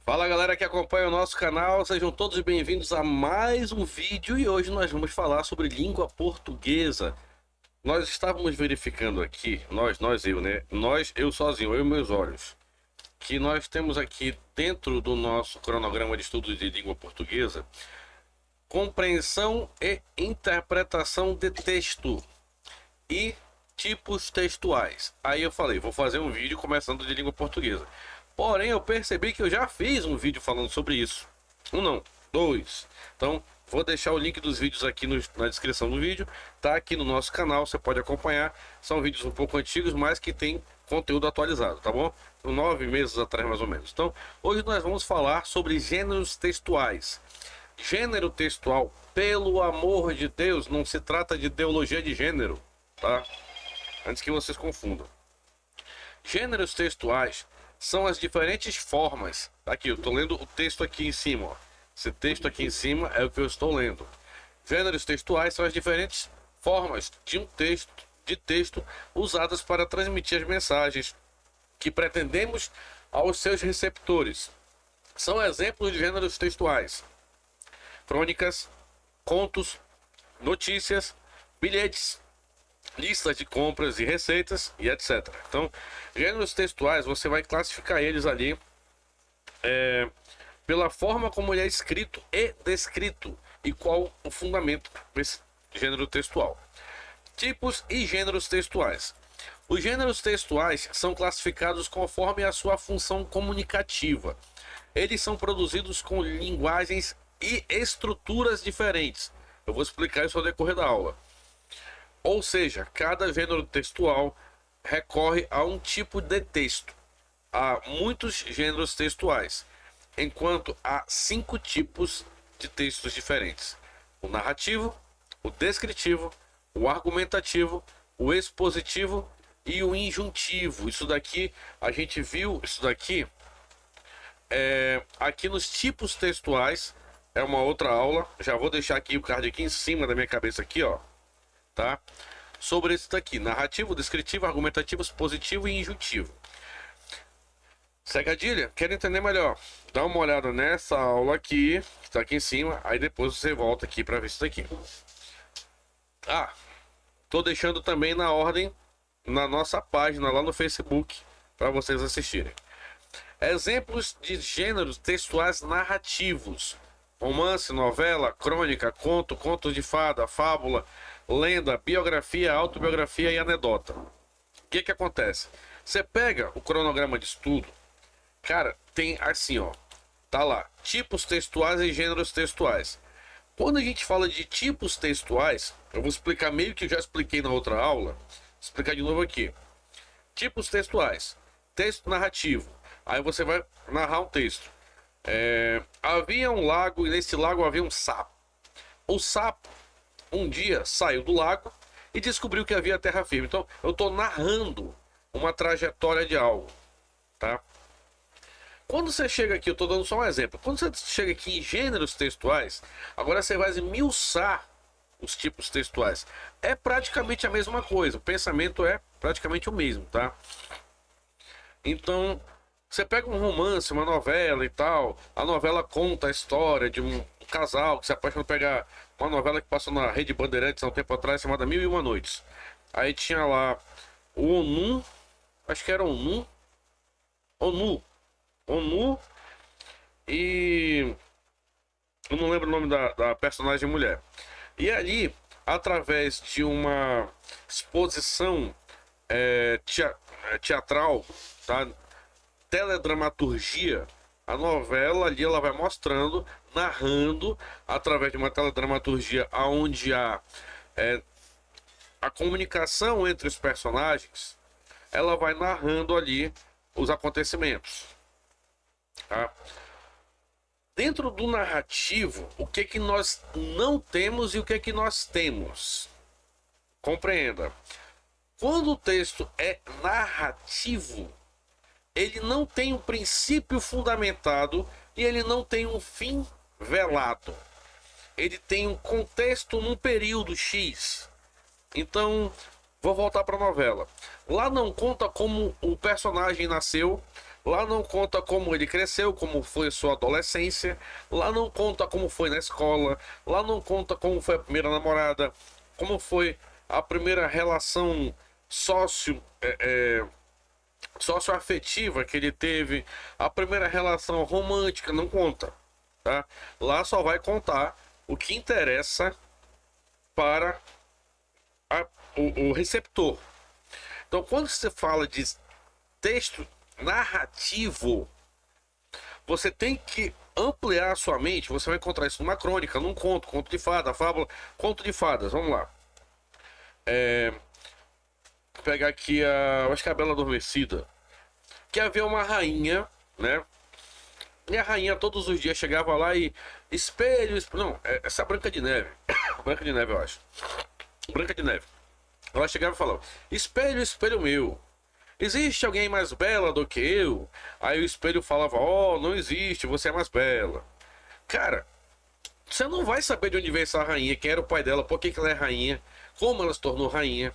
Fala galera que acompanha o nosso canal, sejam todos bem-vindos a mais um vídeo e hoje nós vamos falar sobre língua portuguesa. Nós estávamos verificando aqui, eu sozinho, eu e meus olhos, que nós temos aqui dentro do nosso cronograma de estudos de língua portuguesa, compreensão e interpretação de texto e tipos textuais. Aí eu falei, vou fazer um vídeo começando de língua portuguesa. Porém, eu percebi que eu já fiz um vídeo falando sobre isso. Um não, dois. Então, vou deixar o link dos vídeos aqui na descrição do vídeo. Tá aqui no nosso canal, você pode acompanhar. São vídeos um pouco antigos, mas que tem conteúdo atualizado, tá bom? 9 meses atrás, mais ou menos. Então, hoje nós vamos falar sobre gêneros textuais. Gênero textual, pelo amor de Deus, não se trata de ideologia de gênero, tá? Antes que vocês confundam. Gêneros textuais são as diferentes formas. Aqui, eu estou lendo o texto aqui em cima, ó. Esse texto aqui em cima é o que eu estou lendo. Gêneros textuais são as diferentes formas de texto usadas para transmitir as mensagens que pretendemos aos seus receptores. São exemplos de gêneros textuais: crônicas, contos, notícias, bilhetes, listas de compras e receitas e etc. Então, gêneros textuais, você vai classificar eles ali pela forma como ele é escrito e descrito e qual o fundamento desse gênero textual. Tipos e gêneros textuais. Os gêneros textuais são classificados conforme a sua função comunicativa. Eles são produzidos com linguagens e estruturas diferentes. Eu vou explicar isso ao decorrer da aula. Ou seja, cada gênero textual recorre a um tipo de texto. Há muitos gêneros textuais, enquanto há 5 tipos de textos diferentes: o narrativo, o descritivo, o argumentativo, o expositivo e o injuntivo. Isso daqui, a gente viu isso daqui aqui nos tipos textuais. É uma outra aula. Já vou deixar aqui o card aqui em cima da minha cabeça aqui, ó. Tá? Sobre isso daqui: narrativo, descritivo, argumentativo, expositivo e injuntivo. Segadilha, quer entender melhor? Dá uma olhada nessa aula aqui, que está aqui em cima, aí depois você volta aqui para ver isso daqui. Tô deixando também na ordem na nossa página lá no Facebook para vocês assistirem. Exemplos de gêneros textuais narrativos: romance, novela, crônica, conto, conto de fada, fábula, lenda, biografia, autobiografia e anedota. O que acontece? Você pega o cronograma de estudo, cara, tem assim, ó, tá lá, tipos textuais e gêneros textuais. Quando a gente fala de tipos textuais, eu vou explicar meio que eu já expliquei na outra aula, vou explicar de novo aqui. Tipos textuais: texto narrativo, aí você vai narrar um texto. Havia um lago e nesse lago havia um sapo. O sapo um dia saiu do lago e descobriu que havia terra firme. Então, eu estou narrando uma trajetória de algo, tá? Quando você chega aqui, eu estou dando só um exemplo. Quando você chega aqui em gêneros textuais, agora você vai esmiuçar os tipos textuais. É praticamente a mesma coisa. O pensamento é praticamente o mesmo, tá? Então, você pega um romance, uma novela e tal. A novela conta a história de um casal que se apaixonou por pegar uma novela que passou na Rede Bandeirantes há um tempo atrás, chamada Mil e Uma Noites. Aí tinha lá o Onu, acho que era Onu e eu não lembro o nome da personagem mulher. E ali, através de uma exposição teatral, tá? Teledramaturgia, a novela ali ela vai mostrando, narrando através de uma teledramaturgia onde há a comunicação entre os personagens. Ela vai narrando ali os acontecimentos, tá? Dentro do narrativo, o que que nós não temos e o que que nós temos? Compreenda. Quando o texto é narrativo, ele não tem um princípio fundamentado e ele não tem um fim velado. Ele tem um contexto num período X. Então, vou voltar para a novela. Lá não conta como o personagem nasceu, Lá não conta como ele cresceu, como foi sua adolescência. Lá não conta como foi na escola. Lá não conta como foi a primeira namorada, como foi a primeira relação socioafetiva que ele teve, a primeira relação romântica, não conta, tá? Lá só vai contar o que interessa para o receptor. Então, quando você fala de texto narrativo, você tem que ampliar a sua mente. Você vai encontrar isso numa crônica, num conto, conto de fada, fábula, conto de fadas. Vamos lá. Vou pegar aqui acho que a Bela Adormecida. Que havia uma rainha, né? E a rainha todos os dias chegava lá e espelho, não, essa é a Branca de Neve. Branca de Neve, eu acho. Branca de Neve. Ela chegava e falava: espelho, espelho meu, existe alguém mais bela do que eu? Aí o espelho falava: oh, não existe, você é mais bela. Cara, você não vai saber de onde veio essa rainha, quem era o pai dela, por que ela é rainha, como ela se tornou rainha.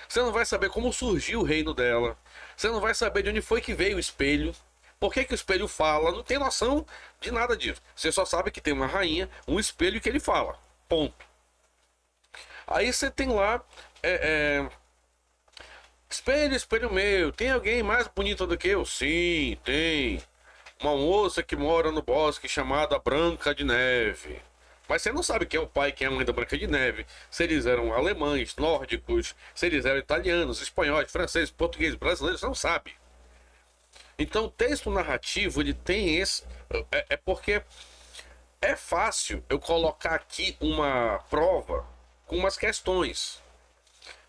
Você não vai saber como surgiu o reino dela. Você não vai saber de onde foi que veio o espelho. Por que o espelho fala? Não tem noção de nada disso. Você só sabe que tem uma rainha, um espelho que ele fala. Ponto. Aí você tem lá... espelho, espelho meu, tem alguém mais bonito do que eu? Sim, tem. Uma moça que mora no bosque chamada Branca de Neve. Mas você não sabe quem é o pai e quem é a mãe da Branca de Neve. Se eles eram alemães, nórdicos, se eles eram italianos, espanhóis, franceses, portugueses, brasileiros, você não sabe. Então o texto narrativo, ele tem esse... É porque é fácil eu colocar aqui uma prova com umas questões.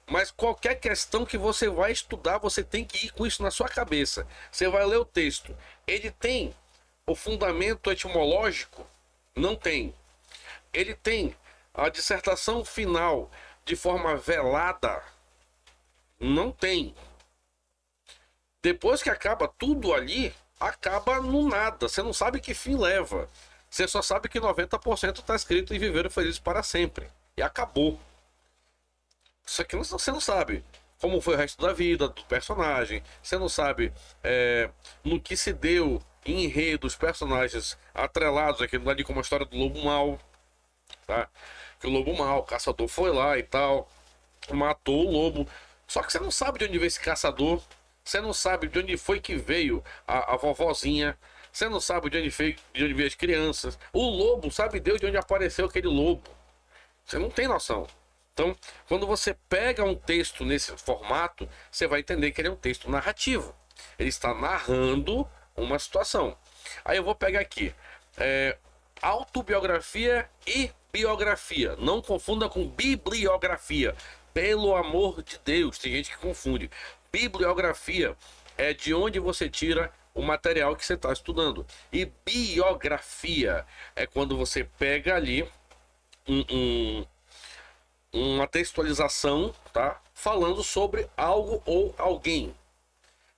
Mas qualquer questão que você vai estudar, você tem que ir com isso na sua cabeça. Você vai ler o texto. Ele tem o fundamento etimológico? Não tem. Ele tem a dissertação final de forma velada? Não tem. Depois que acaba tudo ali, acaba no nada. Você não sabe que fim leva. Você só sabe que 90% está escrito em viveram felizes para sempre. E acabou. Isso aqui você não sabe como foi o resto da vida do personagem. Você não sabe no que se deu em enredo os personagens atrelados aqui ali, como a história do Lobo Mau. Tá? Que o Lobo Mau, o caçador foi lá e tal, matou o lobo. Só que você não sabe de onde veio esse caçador. Você não sabe de onde foi que veio a vovozinha. Você não sabe de onde veio as crianças. O lobo, sabe Deus de onde apareceu aquele lobo. Você não tem noção. Então, quando você pega um texto nesse formato, você vai entender que ele é um texto narrativo. Ele está narrando uma situação. Aí eu vou pegar aqui. Autobiografia e biografia. Não confunda com bibliografia. Pelo amor de Deus, tem gente que confunde. Bibliografia é de onde você tira o material que você está estudando. E biografia é quando você pega ali uma textualização, tá? Falando sobre algo ou alguém.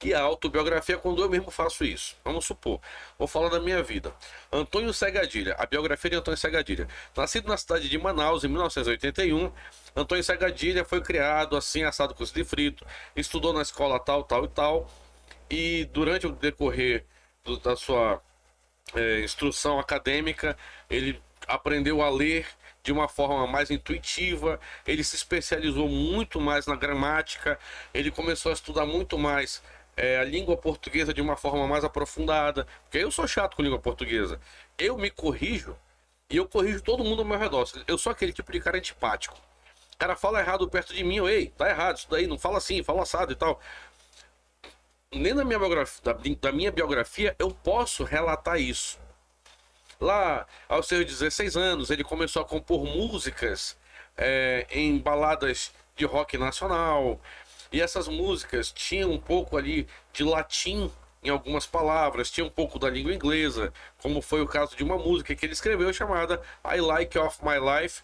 E a autobiografia é quando eu mesmo faço isso. Vamos supor, vou falar da minha vida. Antônio Segadilha, a biografia de Antônio Segadilha. Nascido na cidade de Manaus em 1981, Antônio Segadilha foi criado assim, assado, cozido e frito. Estudou na escola tal, tal e tal. E durante o decorrer da sua instrução acadêmica, ele aprendeu a ler de uma forma mais intuitiva, ele se especializou muito mais na gramática, ele começou a estudar muito mais a língua portuguesa de uma forma mais aprofundada, porque eu sou chato com língua portuguesa. Eu me corrijo e eu corrijo todo mundo ao meu redor. Eu sou aquele tipo de cara antipático. O cara fala errado perto de mim, ei, tá errado isso daí, não fala assim, fala assado e tal. Nem na minha biografia, da minha biografia eu posso relatar isso. Lá, aos seus 16 anos, ele começou a compor músicas em baladas de rock nacional. E essas músicas tinham um pouco ali de latim em algumas palavras, tinha um pouco da língua inglesa, como foi o caso de uma música que ele escreveu chamada I Like of My Life,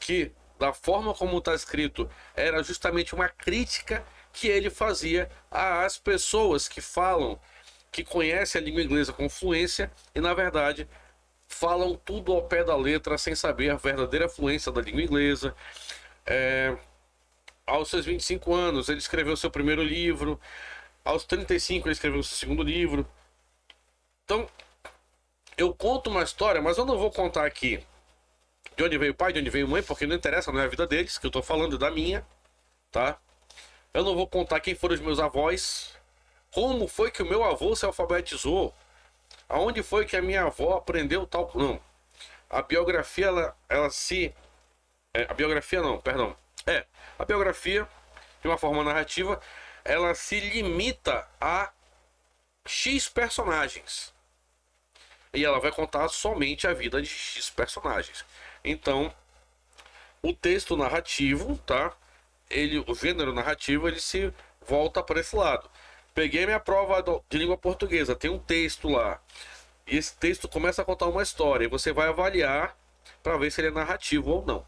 que da forma como está escrito era justamente uma crítica que ele fazia às pessoas que falam, que conhecem a língua inglesa com fluência e na verdade falam tudo ao pé da letra sem saber a verdadeira fluência da língua inglesa. Aos seus 25 anos ele escreveu seu primeiro livro Aos 35 ele escreveu o seu segundo livro. Então, eu conto uma história, mas eu não vou contar aqui de onde veio o pai, de onde veio a mãe, porque não interessa, não é a vida deles, que eu tô falando da minha, tá? Eu não vou contar quem foram os meus avós, como foi que o meu avô se alfabetizou, aonde foi que a minha avó aprendeu tal... Não. A biografia, ela se... a biografia não, perdão. A biografia, de uma forma narrativa, ela se limita a X personagens. E ela vai contar somente a vida de X personagens. Então, o texto narrativo, tá? O gênero narrativo, ele se volta para esse lado. Peguei minha prova de língua portuguesa, tem um texto lá. E esse texto começa a contar uma história. E você vai avaliar para ver se ele é narrativo ou não.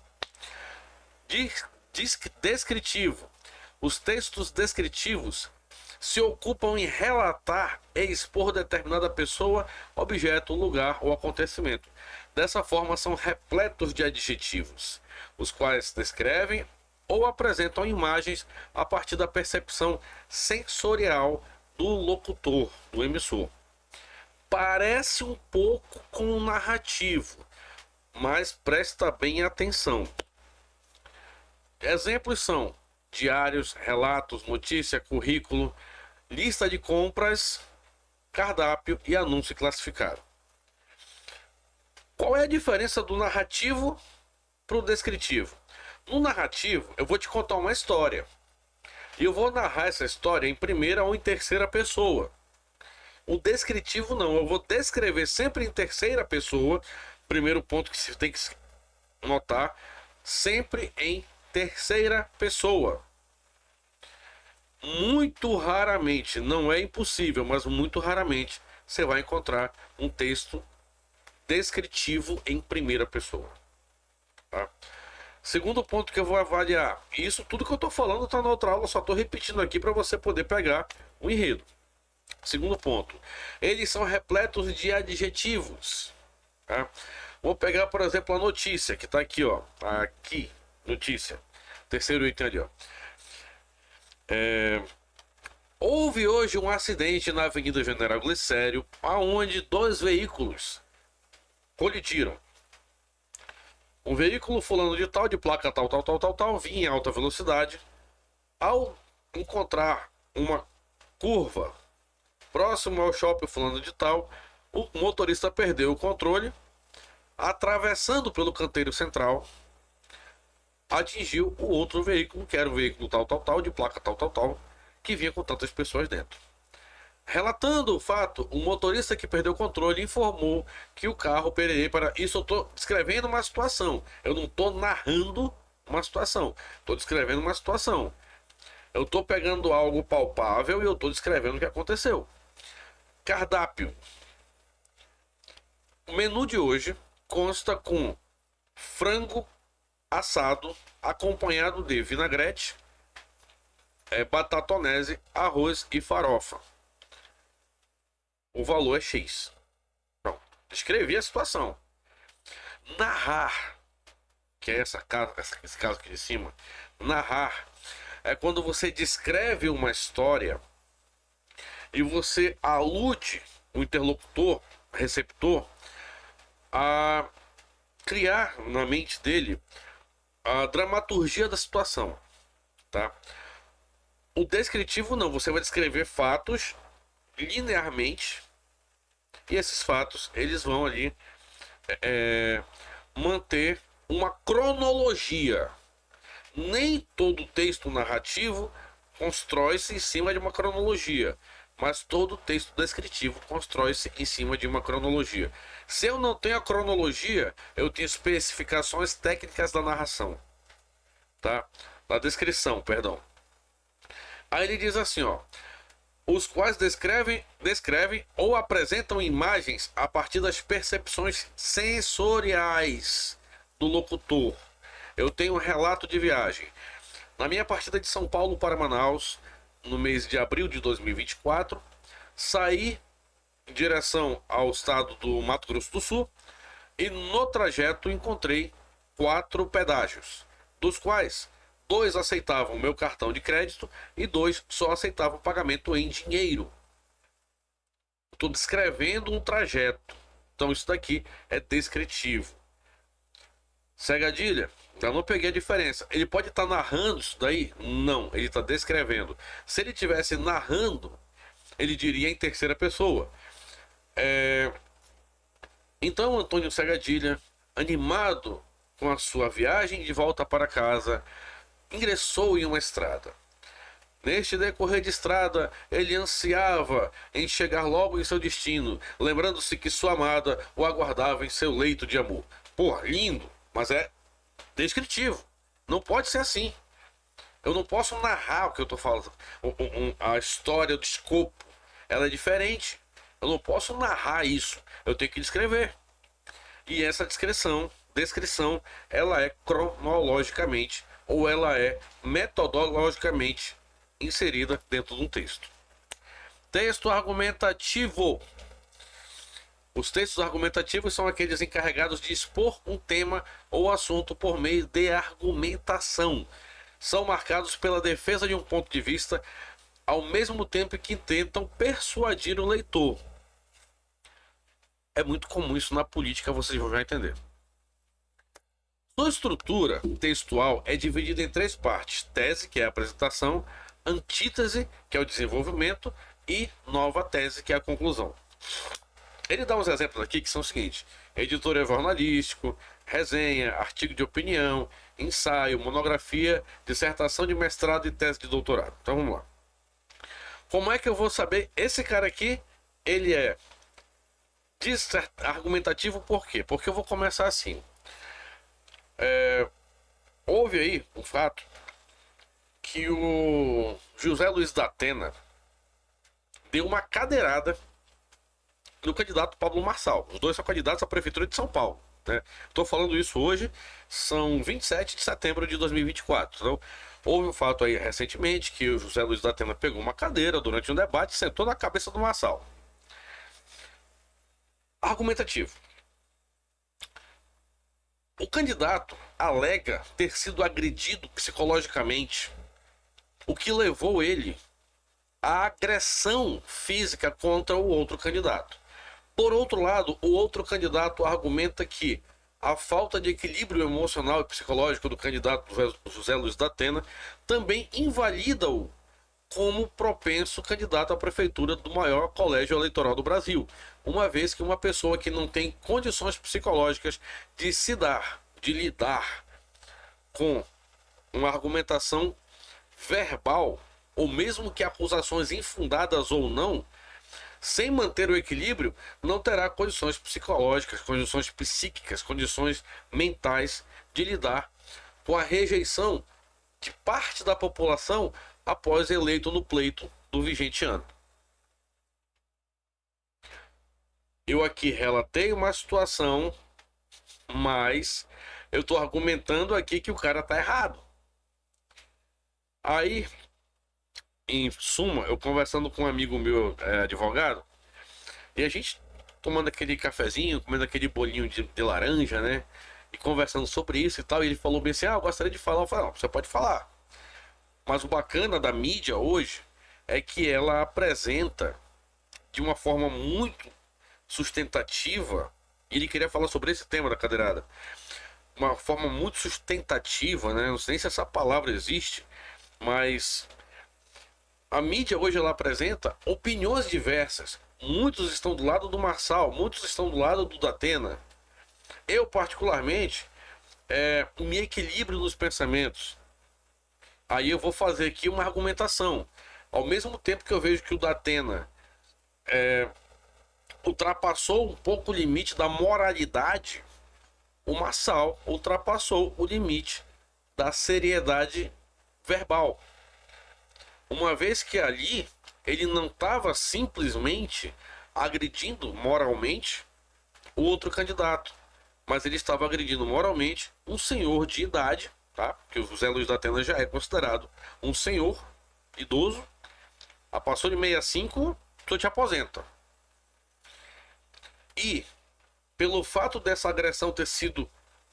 Descritivo. Os textos descritivos se ocupam em relatar e expor determinada pessoa, objeto, lugar ou acontecimento. Dessa forma, são repletos de adjetivos, os quais descrevem ou apresentam imagens a partir da percepção sensorial do locutor, do emissor. Parece um pouco com o narrativo, mas presta bem atenção. Exemplos são diários, relatos, notícia, currículo, lista de compras, cardápio e anúncio classificado. Qual é a diferença do narrativo para o descritivo? No narrativo, eu vou te contar uma história. E eu vou narrar essa história em primeira ou em terceira pessoa. O descritivo não, eu vou descrever sempre em terceira pessoa. Primeiro ponto que você tem que notar, sempre em terceira pessoa. Muito raramente, não é impossível, mas muito raramente você vai encontrar um texto descritivo em primeira pessoa. Tá? Segundo ponto que eu vou avaliar, isso tudo que eu estou falando está na outra aula, só estou repetindo aqui para você poder pegar o enredo. Segundo ponto, eles são repletos de adjetivos. Tá? Vou pegar, por exemplo, a notícia que está aqui, ó. Aqui, notícia. Terceiro item ali, ó. Houve hoje um acidente na Avenida General Glicério, aonde 2 veículos colidiram. Um veículo fulano de tal, de placa tal, vinha em alta velocidade. Ao encontrar uma curva próximo ao shopping fulano de tal, o motorista perdeu o controle, atravessando pelo canteiro central, atingiu o outro veículo, que era o veículo tal, de placa tal, que vinha com tantas pessoas dentro. Relatando o fato, o motorista que perdeu o controle informou que o carro perderia para... Isso eu estou descrevendo uma situação. Eu não estou narrando uma situação. Estou descrevendo uma situação. Eu estou pegando algo palpável e eu estou descrevendo o que aconteceu. Cardápio. O menu de hoje consta com frango assado, acompanhado de vinagrete, batatonese, arroz e farofa. O valor é X. Pronto. Descrevi a situação. Narrar, que é esse caso aqui de cima. Narrar é quando você descreve uma história e você alude o interlocutor, receptor, a criar na mente dele a dramaturgia da situação, tá? O descritivo não, você vai descrever fatos linearmente e esses fatos eles vão ali manter uma cronologia. Nem todo texto narrativo constrói-se em cima de uma cronologia, mas todo texto descritivo constrói-se em cima de uma cronologia. Se eu não tenho a cronologia, eu tenho especificações técnicas da narração, tá? Da descrição, perdão. Aí ele diz assim, ó: os quais descrevem ou apresentam imagens a partir das percepções sensoriais do locutor. Eu tenho um relato de viagem. Na minha partida de São Paulo para Manaus, no mês de abril de 2024, saí em direção ao estado do Mato Grosso do Sul e no trajeto encontrei 4 pedágios, dos quais 2 aceitavam o meu cartão de crédito e 2 só aceitavam pagamento em dinheiro. Estou descrevendo um trajeto. Então isso daqui é descritivo. Segue a adilha? Eu não peguei a diferença. Ele pode estar narrando isso daí? Não, ele está descrevendo. Se ele estivesse narrando, ele diria em terceira pessoa. Então Antônio Segadilha, animado com a sua viagem de volta para casa, ingressou em uma estrada. Neste decorrer de estrada, ele ansiava em chegar logo em seu destino, lembrando-se que sua amada o aguardava em seu leito de amor. Porra, lindo, mas é descritivo. Não pode ser assim. Eu não posso narrar o que eu estou falando. A história do escopo, ela é diferente. Eu não posso narrar isso. Eu tenho que descrever. E essa descrição, ela é cronologicamente ou ela é metodologicamente inserida dentro de um texto. Texto argumentativo. Os textos argumentativos são aqueles encarregados de expor um tema ou assunto por meio de argumentação. São marcados pela defesa de um ponto de vista, ao mesmo tempo que tentam persuadir o leitor. É muito comum isso na política, vocês vão já entender. Sua estrutura textual é dividida em 3 partes: tese, que é a apresentação; antítese, que é o desenvolvimento; e nova tese, que é a conclusão. Ele dá uns exemplos aqui que são os seguintes: editorial jornalístico, resenha, artigo de opinião, ensaio, monografia, dissertação de mestrado e tese de doutorado. Então vamos lá. Como é que eu vou saber? Esse cara aqui, ele é argumentativo por quê? Porque eu vou começar assim. Houve aí um fato que o José Luiz da Atena deu uma cadeirada no candidato Pablo Marçal. Os dois são candidatos à prefeitura de São Paulo, né? Estou falando isso hoje, são 27 de setembro de 2024. Então, houve um fato aí recentemente que o José Luiz da Atena pegou uma cadeira durante um debate e sentou na cabeça do Marçal. Argumentativo. O candidato alega ter sido agredido psicologicamente, o que levou ele à agressão física contra o outro candidato. Por outro lado, o outro candidato argumenta que a falta de equilíbrio emocional e psicológico do candidato José Luiz da Atena também invalida-o como propenso candidato à prefeitura do maior colégio eleitoral do Brasil, uma vez que uma pessoa que não tem condições psicológicas de lidar com uma argumentação verbal, ou mesmo que acusações infundadas ou não, sem manter o equilíbrio, não terá condições psicológicas, condições psíquicas, condições mentais de lidar com a rejeição de parte da população após eleito no pleito do vigente ano. Eu aqui relatei uma situação, mas eu estou argumentando aqui que o cara está errado. Aí, em suma, eu conversando com um amigo meu, advogado, e a gente tomando aquele cafezinho, comendo aquele bolinho de laranja, né? E conversando sobre isso e tal, e ele falou bem assim: eu gostaria de falar. Eu falei: não, você pode falar. Mas o bacana da mídia hoje é que ela apresenta de uma forma muito sustentativa, e ele queria falar sobre esse tema da cadeirada, uma forma muito sustentativa, né? Não sei nem se essa palavra existe, mas a mídia hoje ela apresenta opiniões diversas. Muitos estão do lado do Marçal, muitos estão do lado do Datena. Eu, particularmente, me equilibro nos pensamentos. Aí eu vou fazer aqui uma argumentação. Ao mesmo tempo que eu vejo que o Datena ultrapassou um pouco o limite da moralidade, o Marçal ultrapassou o limite da seriedade verbal. Uma vez que ali ele não estava simplesmente agredindo moralmente o outro candidato, mas ele estava agredindo moralmente um senhor de idade, tá? Porque o José Luiz da Atena já é considerado um senhor idoso. Passou de 65, tu te aposenta. E pelo fato dessa agressão ter sido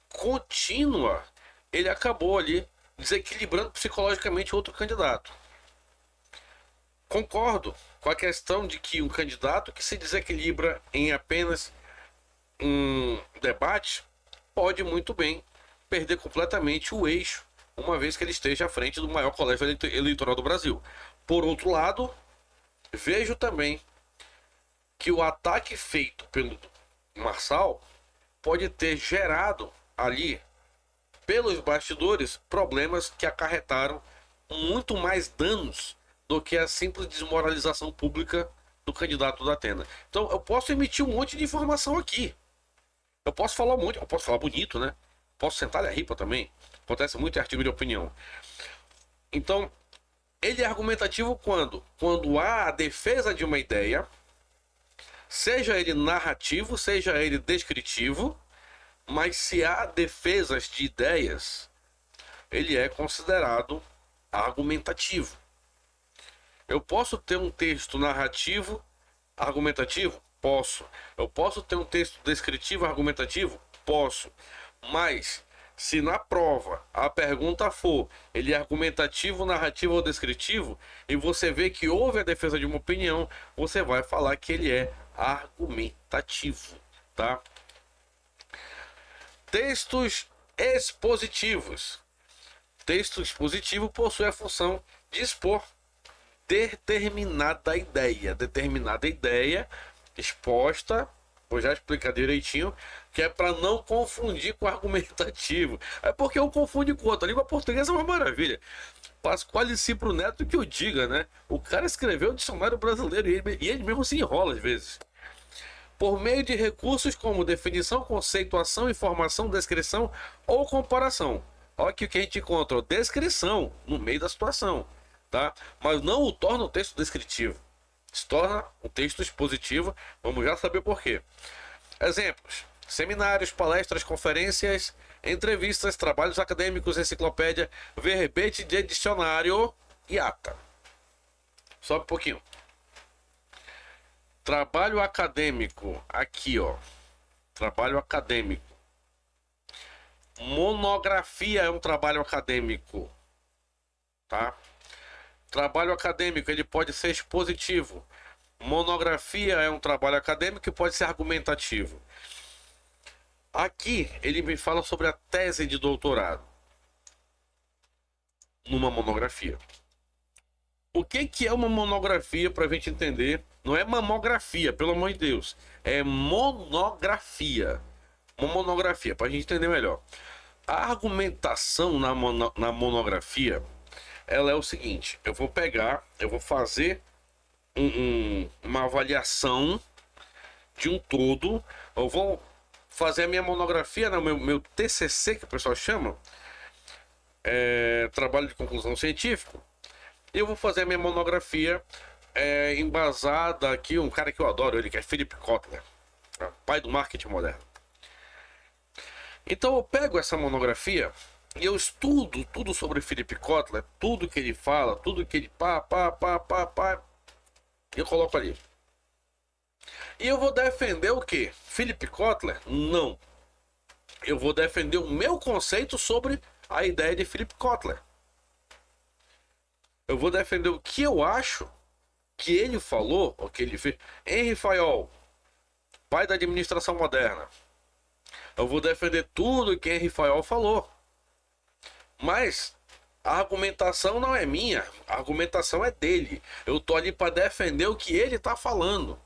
contínua, ele acabou ali desequilibrando psicologicamente outro candidato. Concordo com a questão de que um candidato que se desequilibra em apenas um debate pode muito bem perder completamente o eixo, uma vez que ele esteja à frente do maior colégio eleitoral do Brasil. Por outro lado, vejo também que o ataque feito pelo Marçal pode ter gerado ali, pelos bastidores, problemas que acarretaram muito mais danos do que a simples desmoralização pública do candidato da Atena. Então eu posso emitir um monte de informação aqui. Eu posso falar um monte, eu posso falar bonito, né? Posso sentar a ripa também. Acontece muito em artigo de opinião. Então, ele é argumentativo quando há a defesa de uma ideia, seja ele narrativo, seja ele descritivo, mas se há defesas de ideias, ele é considerado argumentativo. Eu posso ter um texto narrativo argumentativo? Posso. Eu posso ter um texto descritivo argumentativo? Posso. Mas se na prova a pergunta for ele é argumentativo, narrativo ou descritivo, e você vê que houve a defesa de uma opinião, você vai falar que ele é argumentativo, tá? Textos expositivos. Texto expositivo possui a função de expor determinada ideia exposta, vou já explicar direitinho, que é para não confundir com argumentativo. É porque eu confundo com outro. A língua portuguesa é uma maravilha. Pasquale Cipro Neto que eu diga, né? O cara escreveu o dicionário brasileiro e ele mesmo se enrola às vezes. Por meio de recursos como definição, conceituação, informação, descrição ou comparação. Olha aqui o que a gente encontra, descrição no meio da situação, tá? Mas não o torna um texto descritivo. Se torna um texto expositivo, vamos já saber por quê. Exemplos: seminários, palestras, conferências, entrevistas, trabalhos acadêmicos, enciclopédia, verbete de dicionário e ata. Sobe um pouquinho. Trabalho acadêmico, aqui ó, trabalho acadêmico. Monografia é um trabalho acadêmico, tá? Trabalho acadêmico, ele pode ser expositivo. Monografia é um trabalho acadêmico que pode ser argumentativo. Aqui ele me fala sobre a tese de doutorado numa monografia. O que é uma monografia para a gente entender? Não é mamografia, pelo amor de Deus. É monografia. Uma monografia, para a gente entender melhor. A argumentação na monografia, ela é o seguinte: eu vou fazer uma avaliação de um todo. Eu vou fazer a minha monografia, né, meu TCC, que o pessoal chama, trabalho de conclusão científico. Eu vou fazer a minha monografia embasada aqui, um cara que eu adoro, ele que é Philip Kotler, pai do marketing moderno. Então eu pego essa monografia e eu estudo tudo sobre Philip Kotler, tudo que ele fala, tudo que ele eu coloco ali. E eu vou defender o quê? Philip Kotler? Não. Eu vou defender o meu conceito sobre a ideia de Philip Kotler. Eu vou defender o que eu acho que ele falou, o que ele fez. Henry Fayol, pai da administração moderna. Eu vou defender tudo que Henry Fayol falou. Mas a argumentação não é minha, a argumentação é dele. Eu tô ali para defender o que ele tá falando.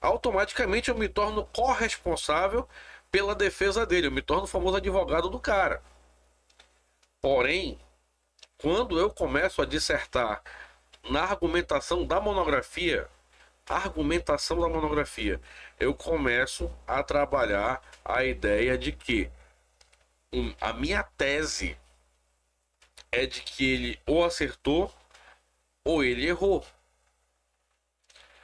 Automaticamente eu me torno corresponsável pela defesa dele. Eu me torno o famoso advogado do cara. Porém, quando eu começo a dissertar na argumentação da monografia, eu começo a trabalhar a ideia de que a minha tese é de que ele ou acertou ou ele errou.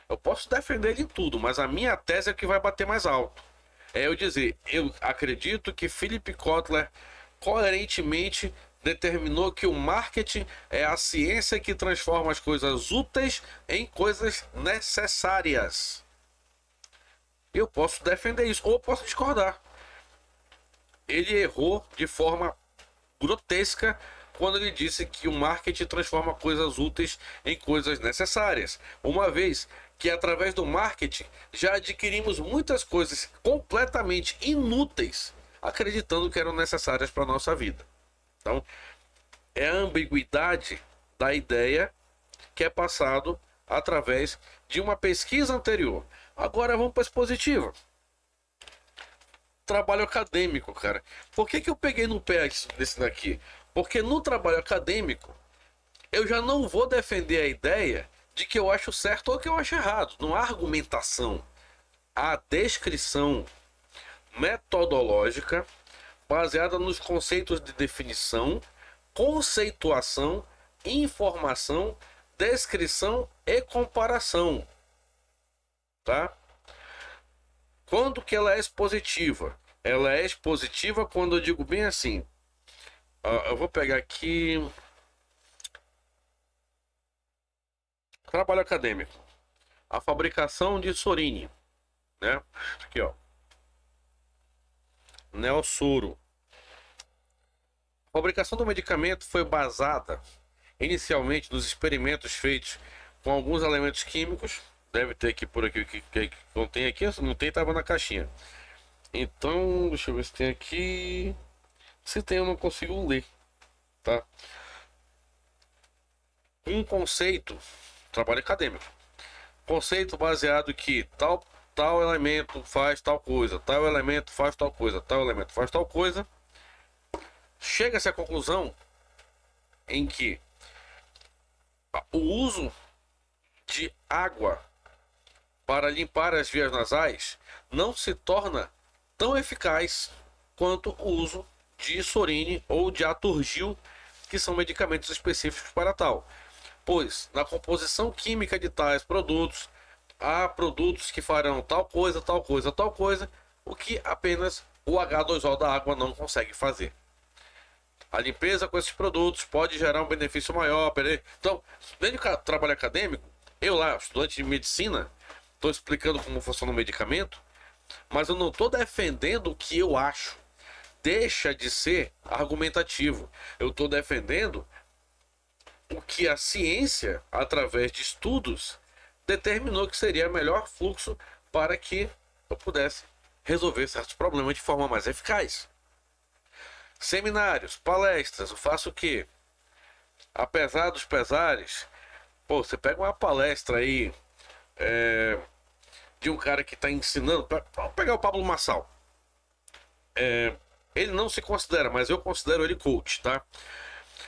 Eu posso defender ele em tudo, mas a minha tese é que vai bater mais alto. É eu dizer, eu acredito que Philip Kotler coerentemente determinou que o marketing é a ciência que transforma as coisas úteis em coisas necessárias. Eu posso defender isso, ou posso discordar. Ele errou de forma grotesca quando ele disse que o marketing transforma coisas úteis em coisas necessárias. Uma vez que através do marketing já adquirimos muitas coisas completamente inúteis, acreditando que eram necessárias para a nossa vida. Então, é a ambiguidade da ideia que é passado através de uma pesquisa anterior. Agora vamos para a expositiva. Trabalho acadêmico, cara. Por que eu peguei no pé desse daqui? Porque no trabalho acadêmico eu já não vou defender a ideia de que eu acho certo ou que eu acho errado. Não há argumentação. Há descrição metodológica baseada nos conceitos de definição, conceituação, informação, descrição e comparação. Tá? Quando que ela é expositiva? Ela é expositiva quando eu digo bem assim. Eu vou pegar aqui. Trabalho acadêmico. A fabricação de Sorine, né? Aqui, ó. Neosoro. A fabricação do medicamento foi basada inicialmente nos experimentos feitos com alguns elementos químicos. Deve ter aqui por aqui que não tem aqui, se não tem, tava na caixinha. Então, deixa eu ver se tem aqui. Se tem, eu não consigo ler, tá? Um conceito, trabalho acadêmico. Conceito baseado que tal elemento faz tal coisa, tal elemento faz tal coisa, tal elemento faz tal coisa. Chega-se à conclusão em que o uso de água para limpar as vias nasais não se torna tão eficaz quanto o uso de Sorine ou de Aturgil, que são medicamentos específicos para tal. Pois, na composição química de tais produtos, há produtos que farão tal coisa, tal coisa, tal coisa, o que apenas o H2O da água não consegue fazer. A limpeza com esses produtos pode gerar um benefício maior. Então, dentro do trabalho acadêmico, eu lá, estudante de medicina, estou explicando como funciona o medicamento, mas eu não estou defendendo o que eu acho. Deixa de ser argumentativo. Eu estou defendendo o que a ciência, através de estudos, determinou que seria o melhor fluxo para que eu pudesse resolver certos problemas de forma mais eficaz. Seminários, palestras, eu faço o quê? Apesar dos pesares, pô, você pega uma palestra aí de um cara que está ensinando, vamos pegar o Pablo Marçal. Ele não se considera, mas eu considero ele coach, tá?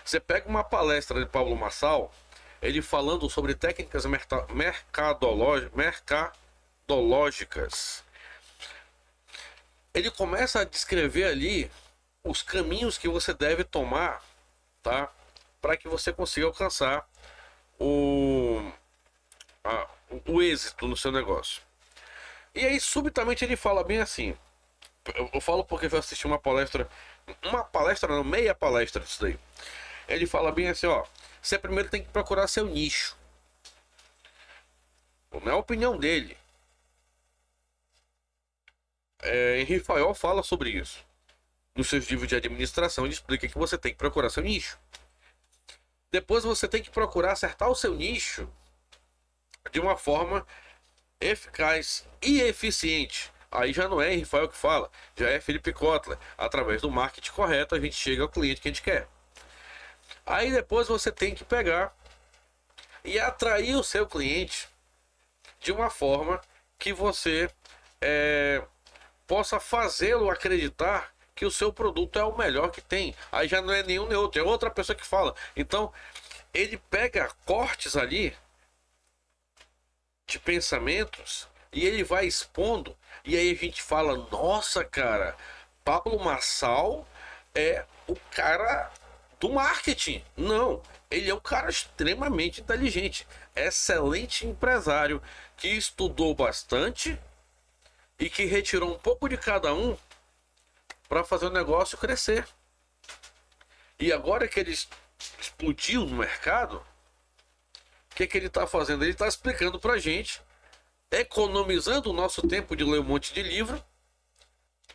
Você pega uma palestra de Pablo Marçal, ele falando sobre técnicas mercadológicas. Ele começa a descrever ali os caminhos que você deve tomar, tá? Para que você consiga alcançar o êxito no seu negócio. E aí, subitamente, ele fala bem assim. Eu falo porque eu assisti uma palestra não, meia palestra disso daí. Ele fala bem assim, ó. Você primeiro tem que procurar seu nicho. Não é a opinião dele. Henri Fayol fala sobre isso. Nos seus livros de administração, ele explica que você tem que procurar seu nicho. Depois você tem que procurar acertar o seu nicho de uma forma eficaz e eficiente. Aí já não é Henri Fayol que fala, já é Philip Kotler. Através do marketing correto, a gente chega ao cliente que a gente quer. Aí depois você tem que pegar e atrair o seu cliente de uma forma que você possa fazê-lo acreditar que o seu produto é o melhor que tem. Aí já não é nenhum nem outro, é outra pessoa que fala. Então, ele pega cortes ali de pensamentos e ele vai expondo. E aí a gente fala, nossa, cara, Pablo Marçal é o cara do marketing. Não, ele é um cara extremamente inteligente, excelente empresário, que estudou bastante e que retirou um pouco de cada um para fazer o negócio crescer. E agora que ele explodiu no mercado, o que ele está fazendo? Ele está explicando para a gente, economizando o nosso tempo de ler um monte de livro.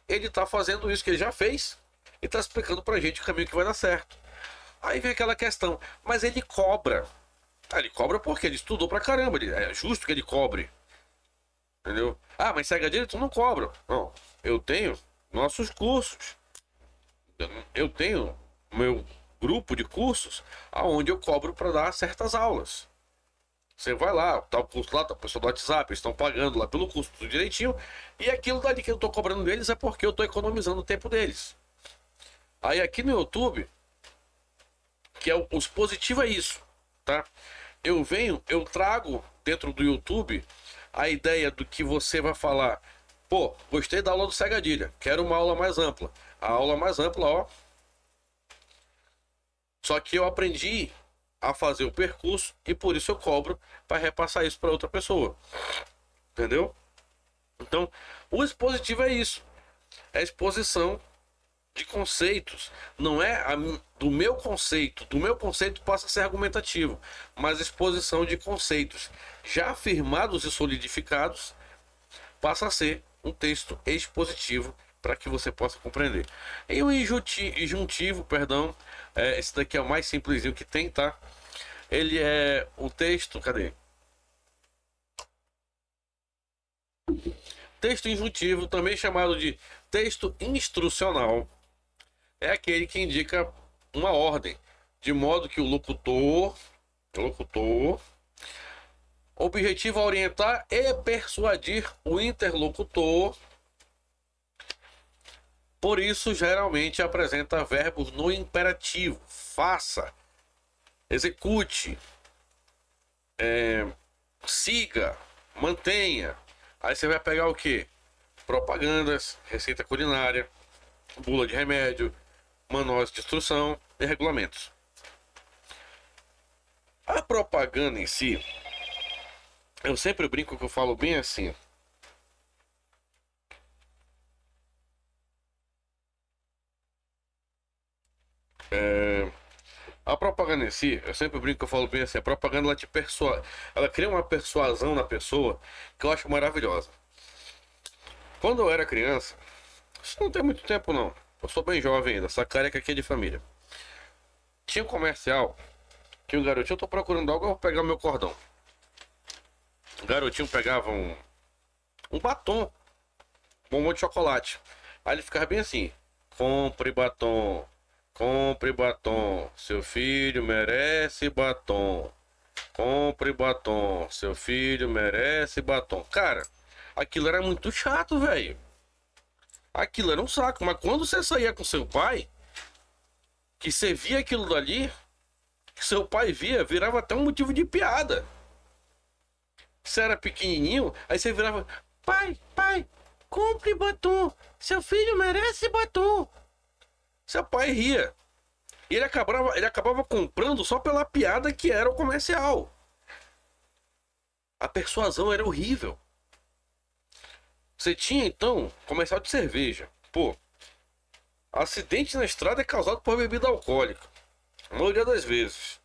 Ele está fazendo isso que ele já fez e tá explicando pra gente o caminho que vai dar certo. Aí vem aquela questão, mas ele cobra. Ah, ele cobra porque ele estudou pra caramba, é justo que ele cobre. Entendeu? Ah, mas segue a direito, não cobra. Não, eu tenho nossos cursos. Eu tenho meu grupo de cursos aonde eu cobro para dar certas aulas. Você vai lá, tá o curso lá, tá o pessoal do WhatsApp, eles estão pagando lá pelo curso tudo direitinho, e aquilo dali que eu tô cobrando deles é porque eu tô economizando o tempo deles. Aí aqui no YouTube, que é os positivo é isso, tá? Eu trago dentro do YouTube a ideia do que você vai falar. Pô, gostei da aula do Segadilha, quero uma aula mais ampla. A aula mais ampla, ó. Só que eu aprendi a fazer o percurso e por isso eu cobro para repassar isso para outra pessoa. Entendeu? Então, o expositivo é isso. É a exposição de conceitos. Não é do meu conceito passa a ser argumentativo, mas exposição de conceitos já afirmados e solidificados passa a ser um texto expositivo para que você possa compreender. E o injuntivo, perdão, esse daqui é o mais simplesinho que tem, tá? Ele é o texto, cadê? Texto injuntivo, também chamado de texto instrucional, é aquele que indica uma ordem, de modo que o locutor objetiva orientar e persuadir o interlocutor. Por isso, geralmente apresenta verbos no imperativo. Faça, execute, siga, mantenha. Aí você vai pegar o que? Propagandas, receita culinária, bula de remédio, manuais de instrução e regulamentos. A propaganda em si, eu sempre brinco que eu falo bem assim. A propaganda em si, eu sempre brinco que eu falo bem assim, a propaganda ela te persuade, ela cria uma persuasão na pessoa que eu acho maravilhosa. Quando eu era criança, isso não tem muito tempo não, eu sou bem jovem ainda, essa careca aqui é de família. Tinha um comercial que o garotinho, eu tô procurando algo, eu vou pegar o meu cordão. O garotinho pegava um batom, bombom de chocolate. Aí ele ficava bem assim: compre batom, compre batom, seu filho merece batom. Compre batom, seu filho merece batom. Cara, aquilo era muito chato, velho. Aquilo era um saco, mas quando você saía com seu pai, que você via aquilo dali, que seu pai via, virava até um motivo de piada. Você era pequenininho, aí você virava: pai, compre batom, seu filho merece batom. Seu pai ria. E ele acabava comprando só pela piada que era o comercial. A persuasão era horrível. Você tinha então comercial de cerveja. Pô, acidente na estrada é causado por bebida alcoólica. A maioria das vezes.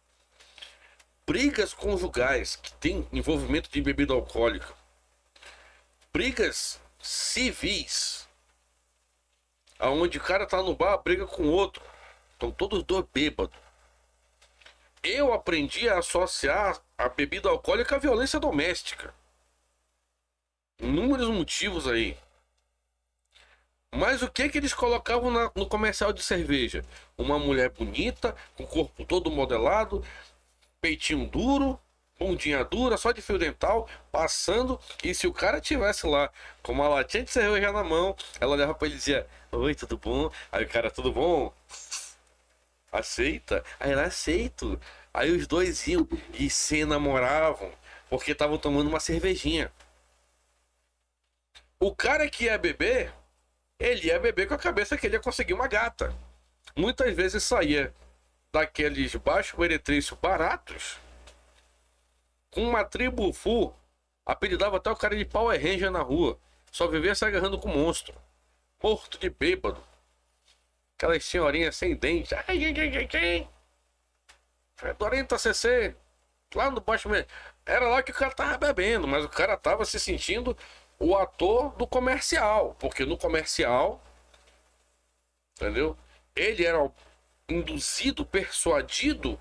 Brigas conjugais que tem envolvimento de bebida alcoólica. Brigas civis. Aonde o cara tá no bar, briga com o outro. Estão todos dois bêbados. Eu aprendi a associar a bebida alcoólica à violência doméstica. Inúmeros motivos aí. Mas o que eles colocavam no comercial de cerveja? Uma mulher bonita, com o corpo todo modelado, peitinho duro, bundinha dura, só de fio dental, passando. E se o cara tivesse lá com uma latinha de cerveja na mão, ela olhava pra ele e dizia: oi, tudo bom? Aí o cara: tudo bom? Aceita? Aí ela: aceito. Aí os dois iam e se namoravam porque estavam tomando uma cervejinha. O cara que ia beber, ele ia beber com a cabeça que ele ia conseguir uma gata. Muitas vezes saía daqueles baixos meretrícios baratos com uma tribo full, apelidava até o cara de Power Ranger na rua. Só vivia se agarrando com monstro. Morto de bêbado. Aquelas senhorinhas sem dente. Ai. 40 cc. Lá no baixo. Era lá que o cara tava bebendo, mas o cara tava se sentindo o ator do comercial. Porque no comercial, entendeu? ele era induzido, persuadido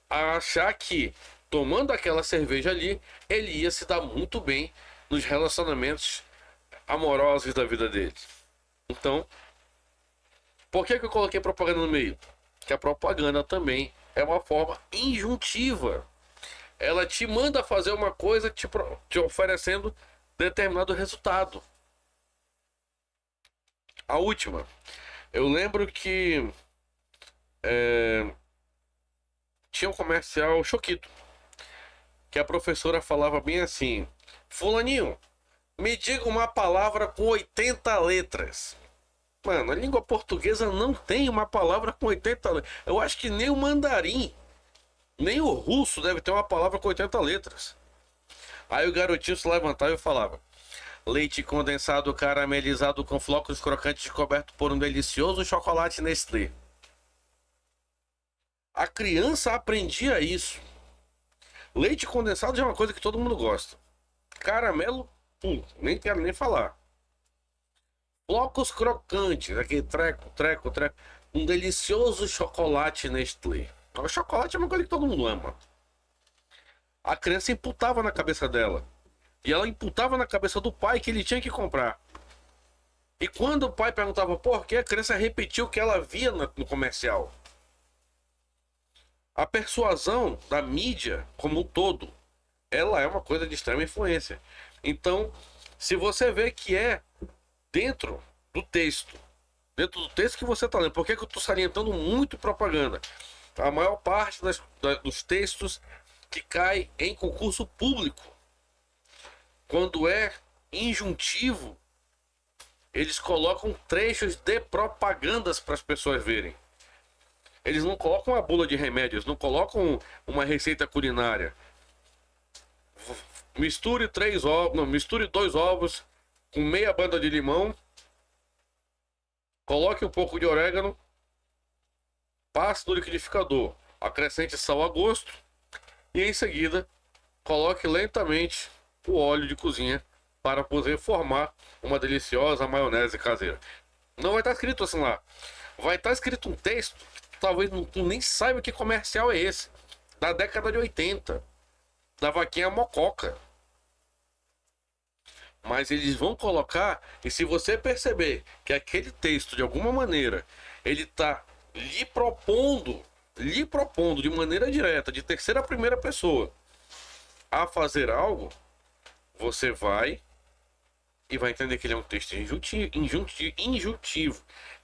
a achar que tomando aquela cerveja ali, ele ia se dar muito bem nos relacionamentos amorosos da vida dele. Então, por que que eu coloquei propaganda no meio? Que a propaganda também é uma forma injuntiva. Ela te manda fazer uma coisa te oferecendo determinado resultado. A última, eu lembro que tinha um comercial Choquito, que a professora falava bem assim: Fulaninho, me diga uma palavra com 80 letras. Mano, a língua portuguesa não tem uma palavra com 80 letras. Eu acho que nem o mandarim, nem o russo deve ter uma palavra com 80 letras. Aí o garotinho se levantava e falava: leite condensado caramelizado com flocos crocantes coberto por um delicioso chocolate Nestlé. A criança aprendia isso. Leite condensado já é uma coisa que todo mundo gosta. Caramelo, nem quero nem falar. Flocos crocantes, aquele treco. Um delicioso chocolate Nestlé. O chocolate é uma coisa que todo mundo ama. A criança imputava na cabeça dela. E ela imputava na cabeça do pai que ele tinha que comprar. E quando o pai perguntava por quê, a criança repetiu o que ela via no comercial. A persuasão da mídia como um todo, ela é uma coisa de extrema influência. Então, se você vê que é dentro do texto que você está lendo, por que que eu estou salientando muito propaganda? A maior parte dos textos que cai em concurso público, quando é injuntivo, eles colocam trechos de propagandas para as pessoas verem. Eles não colocam uma bula de remédios, não colocam uma receita culinária. Misture 2 ovos com meia banda de limão, coloque um pouco de orégano, passe no liquidificador, acrescente sal a gosto e em seguida coloque lentamente o óleo de cozinha para poder formar uma deliciosa maionese caseira. Não vai estar escrito assim lá. Vai estar escrito um texto que talvez tu nem saiba que comercial é esse. Da década de 80. Da vaquinha mococa. Mas eles vão colocar, e se você perceber que aquele texto, de alguma maneira, ele está lhe propondo de maneira direta, de terceira a primeira pessoa, a fazer algo, você vai e vai entender que ele é um texto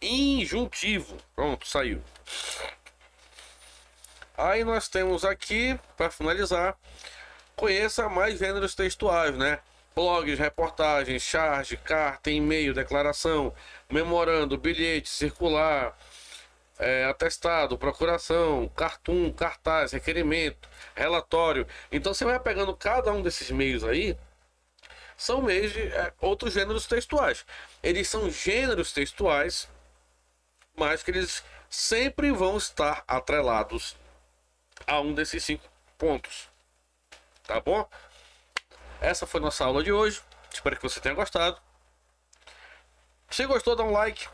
injuntivo. Pronto, saiu. Aí nós temos aqui, para finalizar, conheça mais gêneros textuais, né? Blogs, reportagens, charge, carta, e-mail, declaração, memorando, bilhete, circular, atestado, procuração, cartoon, cartaz, requerimento, relatório. Então você vai pegando cada um desses meios aí, são meios de outros gêneros textuais. Eles são gêneros textuais, mas que eles sempre vão estar atrelados a um desses 5 pontos. Tá bom? Essa foi nossa aula de hoje. Espero que você tenha gostado. Se gostou, dá um like.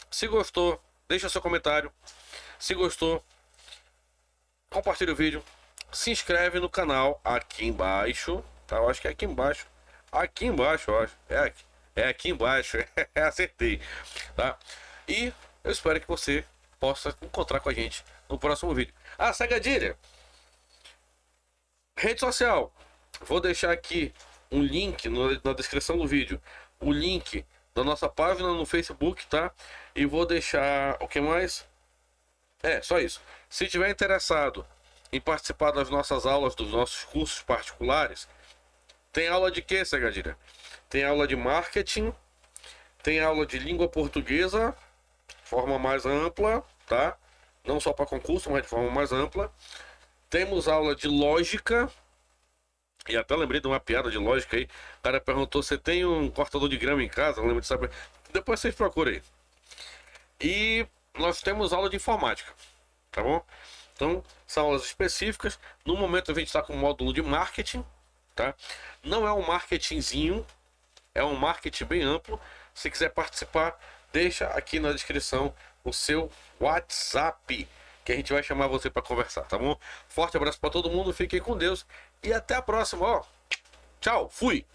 Se gostou, deixa seu comentário. Se gostou, compartilha o vídeo. Se inscreve no canal aqui embaixo. Tá? Eu acho que é aqui embaixo. Aqui embaixo, eu acho. É aqui embaixo. Acertei. Tá? E eu espero que você possa encontrar com a gente no próximo vídeo. Sagadilha! Rede social. Vou deixar aqui um link na descrição do vídeo. O link da nossa página no Facebook, tá? E vou deixar... O que mais? Só isso. Se tiver interessado em participar das nossas aulas, dos nossos cursos particulares, tem aula de quê, Sagadilha? Tem aula de marketing, tem aula de língua portuguesa, de forma mais ampla, tá? Não só para concurso, mas de forma mais ampla. Temos aula de lógica. E até lembrei de uma piada de lógica aí. O cara perguntou: você tem um cortador de grama em casa? Não lembro de saber. Depois vocês procuram aí. E nós temos aula de informática. Tá bom? Então, são aulas específicas. No momento a gente está com o módulo de marketing. Tá? Não é um marketingzinho. É um marketing bem amplo. Se quiser participar, deixa aqui na descrição o seu WhatsApp, que a gente vai chamar você para conversar, tá bom? Forte abraço para todo mundo, fiquem com Deus e até a próxima, ó. Tchau, fui!